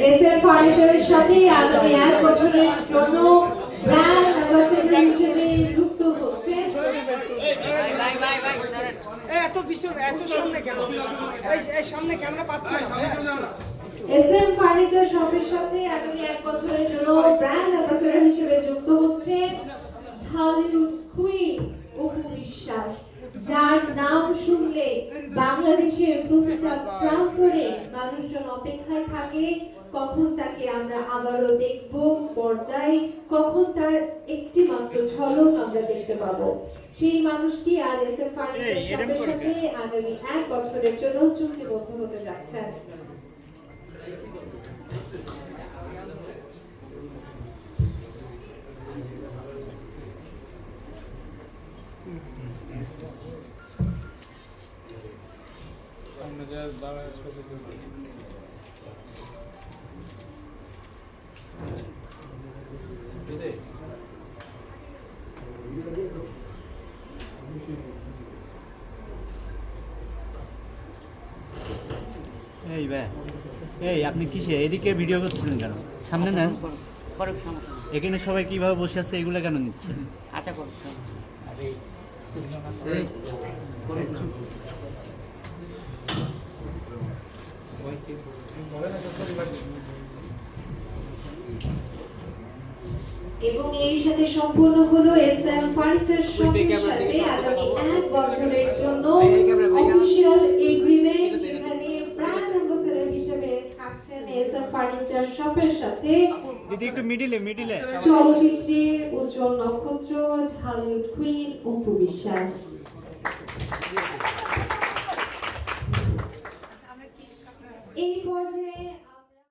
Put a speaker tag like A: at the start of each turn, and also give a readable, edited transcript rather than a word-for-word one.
A: SM ফার্নিচারের সাথে আগামী 1 বছরের জন্য ব্র্যান্ড অ্যাম্বাসেডর হিসেবে যুক্ত হচ্ছে।
B: এত পিছনে এত সামনে কেন? এই সামনে ক্যামেরা পাচ্ছে না।
A: এসএম ফার্নিচার শপের সাথে আগামী 1 বছরের জন্য ব্র্যান্ড অ্যাম্বাসেডর হিসেবে যুক্ত হচ্ছে ঢালিউড কুইন অপু বিশ্বাস, যার নাম শুনলে বাংলাদেশের প্রতিটা প্রান্তরে মানুষজন অপেক্ষায় থাকে কখন তাকে আমরা আবারও দেখব পর্দায়, কখন তার একটি মাত্র ঝলক আমরা দেখতে পাবো। সেই মানুষটি আর এসএম ফার্নিচার শপের সাথে আগামী 1 বছরের জন্য চুক্তিবদ্ধ হতে যাচ্ছেন।
C: এই ভাই, এই আপনি কিসে এদিকে ভিডিও করছিলেন কেন? সামনে নেন। এখানে সবাই কিভাবে বসে আছে এগুলো কেন নিচ্ছেন?
D: আচ্ছা
A: এবং এর সাথে সম্পূর্ণ হলো এসএম ফার্নিচার শপের সাথে আগামী 1 বছরের জন্য অফিশিয়াল এগ্রিমেন্ট, যেখানে ব্র্যান্ড অ্যাম্বাসেডর হিসেবে থাকছেন এসএম ফার্নিচার শপের সাথে
C: দিদি একটু মিডিলে
A: চলচ্চিত্রের উজ্জ্বল নক্ষত্র ঢালিউড কুইন অপু বিশ্বাস।